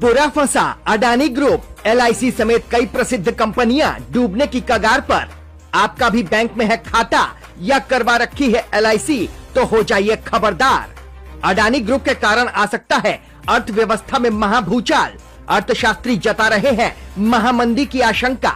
बुरा फंसा Adani group. LIC समेत कई प्रसिद्ध कंपनियां डूबने की कगार पर। आपका भी बैंक में है खाता या करवा रखी है LIC तो हो जाइए खबरदार। अडानी ग्रुप के कारण आ सकता है अर्थव्यवस्था में महाभूचाल। अर्थशास्त्री जता रहे हैं महामंदी की आशंका।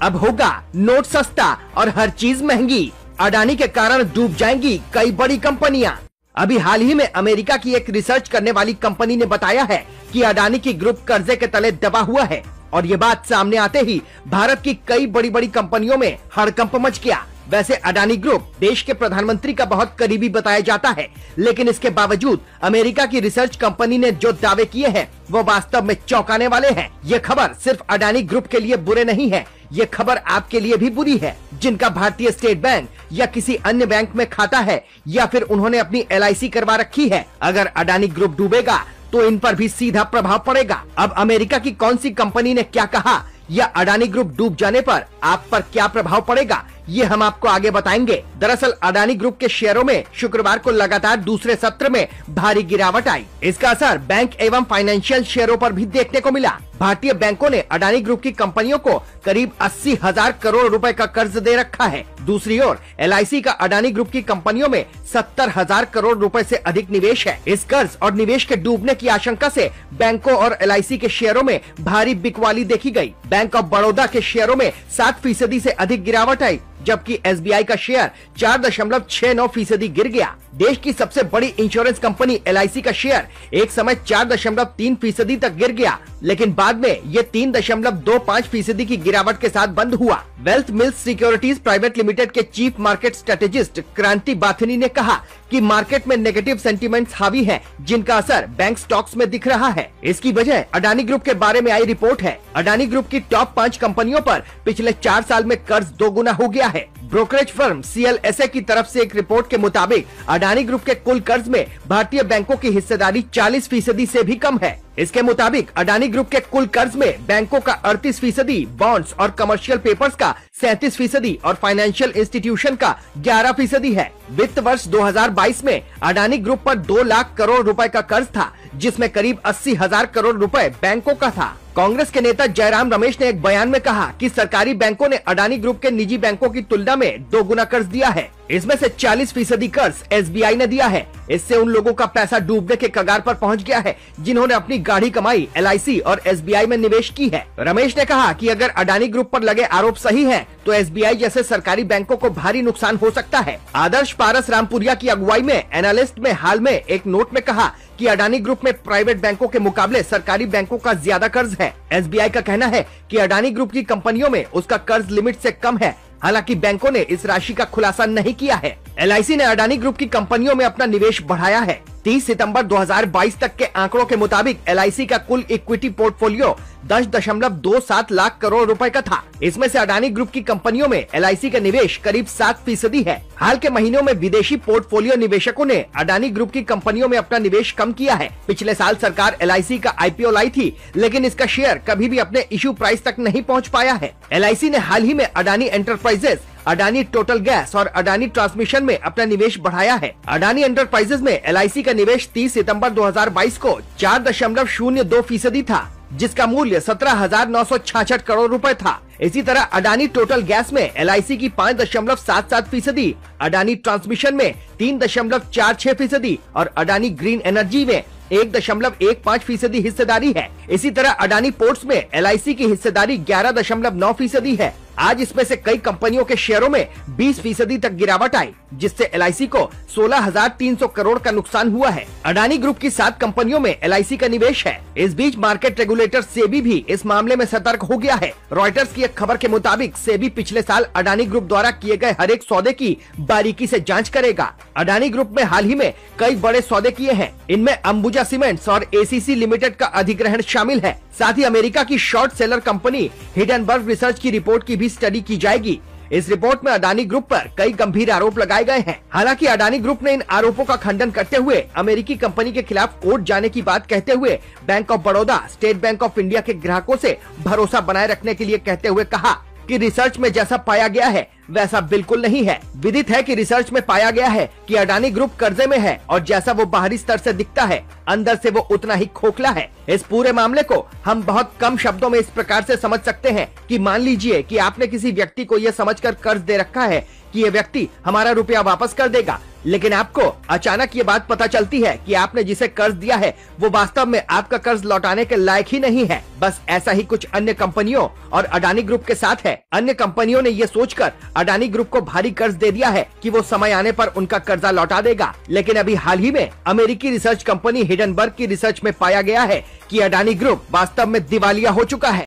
अब होगा नोट सस्ता और हर चीज महंगी। अडानी के कारण डूब जाएंगी कई बड़ी कंपनियां। अभी हाल ही में अमेरिका की एक रिसर्च करने वाली कंपनी ने बताया है कि अडानी की ग्रुप कर्जे के तले दबा हुआ है और ये बात सामने आते ही भारत की कई बड़ी बड़ी कंपनियों में हड़कंप मच गया। वैसे अडानी ग्रुप देश के प्रधानमंत्री का बहुत करीबी बताया जाता है, लेकिन इसके बावजूद अमेरिका की रिसर्च कंपनी ने जो दावे किए हैं वो वास्तव में चौंकाने वाले हैं। ये खबर सिर्फ अडानी ग्रुप के लिए बुरे नहीं है, ये खबर आपके लिए भी बुरी है जिनका भारतीय स्टेट बैंक या किसी अन्य बैंक में खाता है या फिर उन्होंने अपनी LIC करवा रखी है। अगर अडानी ग्रुप डूबेगा तो इन पर भी सीधा प्रभाव पड़ेगा। अब अमेरिका की कौन सी कंपनी ने क्या कहा या अडानी ग्रुप डूब जाने पर आप पर क्या प्रभाव पड़ेगा, ये हम आपको आगे बताएंगे। दरअसल अडानी ग्रुप के शेयरों में शुक्रवार को लगातार दूसरे सत्र में भारी गिरावट आई। इसका असर बैंक एवं फाइनेंशियल शेयरों पर भी देखने को मिला। भारतीय बैंकों ने अडानी ग्रुप की कंपनियों को करीब 80,000 करोड़ रुपए का कर्ज दे रखा है। दूसरी ओर LIC का अडानी ग्रुप की कंपनियों में 70,000 करोड़ रुपए से अधिक निवेश है। इस कर्ज और निवेश के डूबने की आशंका से बैंकों और LIC के शेयरों में भारी बिकवाली देखी गई। बैंक ऑफ बड़ौदा के शेयरों में 7% से अधिक गिरावट आई, जबकि SBI का शेयर 4.69% गिर गया। देश की सबसे बड़ी इंश्योरेंस कंपनी LIC का शेयर एक समय 4.3% तक गिर गया, लेकिन बाद में ये 3.25% की गिरावट के साथ बंद हुआ। Wealth mills securities private limited के चीफ मार्केट स्ट्रेटेजिस्ट क्रांति बाथनी ने कहा कि मार्केट में नेगेटिव सेंटीमेंट्स हावी हैं, जिनका असर बैंक स्टॉक्स में दिख रहा है। इसकी वजह अडानी ग्रुप के बारे में आई रिपोर्ट है। अडानी ग्रुप की टॉप 5 कंपनियों पर पिछले 4 साल में कर्ज 2 गुना हो गया है। ब्रोकरेज फर्म CLSA की तरफ से एक रिपोर्ट के मुताबिक अडानी ग्रुप के कुल कर्ज में भारतीय बैंकों की हिस्सेदारी 40% से भी कम है। इसके मुताबिक अडानी ग्रुप के कुल कर्ज में बैंकों का 38%, बॉन्ड्स और कमर्शियल पेपर्स का 37% और फाइनेंशियल इंस्टीट्यूशन का 11% है। वित्त वर्ष 2022 में अडानी ग्रुप पर 2 लाख करोड़ रुपए का कर्ज था, जिसमें करीब 80,000 करोड़ रुपए बैंकों का था। कांग्रेस के नेता जयराम रमेश ने एक बयान में कहा कि सरकारी बैंकों ने अडानी ग्रुप के निजी बैंकों की तुलना में 2 गुना कर्ज दिया है। इसमें से 40% कर्ज SBI ने दिया है। इससे उन लोगों का पैसा डूबने के कगार पर पहुंच गया है जिन्होंने अपनी गाढ़ी कमाई LIC और SBI में निवेश की है। रमेश ने कहा कि अगर अडानी ग्रुप पर लगे आरोप सही हैं, तो SBI जैसे सरकारी बैंकों को भारी नुकसान हो सकता है। आदर्श पारस रामपुरिया की अगुवाई में एनालिस्ट में हाल में एक नोट में कहा कि अडानी ग्रुप में प्राइवेट बैंकों के मुकाबले सरकारी बैंकों का ज्यादा कर्ज है। SBI का कहना है कि अडानी ग्रुप की कंपनियों में उसका कर्ज लिमिट से कम है। हालांकि बैंकों ने इस राशि का खुलासा नहीं किया है। LIC ने अडानी ग्रुप की कंपनियों में अपना निवेश बढ़ाया है। 30 सितंबर 2022 तक के आंकड़ों के मुताबिक LIC का कुल इक्विटी पोर्टफोलियो 10.27 लाख करोड़ रुपए का था। इसमें से अडानी ग्रुप की कंपनियों में LIC का निवेश करीब 7% है। हाल के महीनों में विदेशी पोर्टफोलियो निवेशकों ने अडानी ग्रुप की कंपनियों में अपना निवेश कम किया है। पिछले साल सरकार LIC का IPO लाई थी, लेकिन इसका शेयर कभी भी अपने इश्यू प्राइस तक नहीं पहुंच पाया है। LIC ने हाल ही में Adani enterprises, Adani total gas और अडानी ट्रांसमिशन में अपना निवेश बढ़ाया है। अडानी एंटरप्राइजेस में LIC का निवेश 30 सितंबर 2022 को 4.02% था, जिसका मूल्य 17,966 करोड़ रुपए था। इसी तरह अडानी टोटल गैस में LIC की 5.77%, अडानी ट्रांसमिशन में 3.46% और अडानी ग्रीन एनर्जी में 1.15% हिस्सेदारी है। इसी तरह अडानी पोर्ट्स में LIC की हिस्सेदारी 11.9% है। आज इसमें से कई कंपनियों के शेयरों में 20% तक गिरावट आई, जिससे LIC को 16,300 करोड़ का नुकसान हुआ है। अडानी ग्रुप की 7 कंपनियों में LIC का निवेश है। इस बीच मार्केट रेगुलेटर सेबी भी इस मामले में सतर्क हो गया है। रॉयटर्स की एक खबर के मुताबिक सेबी पिछले साल अडानी ग्रुप द्वारा किए गए हर एक सौदे की बारीकी से जांच करेगा। अडानी ग्रुप में हाल ही में कई बड़े सौदे किए हैं। इनमें अंबुजा सीमेंट्स और ACC लिमिटेड का अधिग्रहण शामिल है। साथ ही अमेरिका की short seller company Hindenburg research की रिपोर्ट की भी स्टडी की जाएगी। इस रिपोर्ट में अडानी ग्रुप पर कई गंभीर आरोप लगाए गए हैं। हालांकि अडानी ग्रुप ने इन आरोपों का खंडन करते हुए अमेरिकी कंपनी के खिलाफ कोर्ट जाने की बात कहते हुए bank of Baroda, state bank of India के ग्राहकों से भरोसा बनाए रखने के लिए कहते हुए कहा कि रिसर्च में जैसा पाया गया है वैसा बिल्कुल नहीं है। विदित है कि रिसर्च में पाया गया है कि अडानी ग्रुप कर्जे में है और जैसा वो बाहरी स्तर से दिखता है अंदर से वो उतना ही खोखला है। इस पूरे मामले को हम बहुत कम शब्दों में इस प्रकार से समझ सकते हैं कि मान लीजिए कि आपने किसी व्यक्ति को यह समझकर कर्ज दे रखा है कि ये व्यक्ति हमारा रुपया वापस कर देगा, लेकिन आपको अचानक ये बात पता चलती है कि आपने जिसे कर्ज दिया है वो वास्तव में आपका कर्ज लौटाने के लायक ही नहीं है। बस ऐसा ही कुछ अन्य कंपनियों और अडानी ग्रुप के साथ है। अन्य कंपनियों ने ये सोचकर अडानी ग्रुप को भारी कर्ज दे दिया है कि वो समय आने पर उनका कर्जा लौटा देगा, लेकिन अभी हाल ही में अमेरिकी रिसर्च कंपनी हिडनबर्ग की रिसर्च में पाया गया है कि अडानी ग्रुप वास्तव में दिवालिया हो चुका है।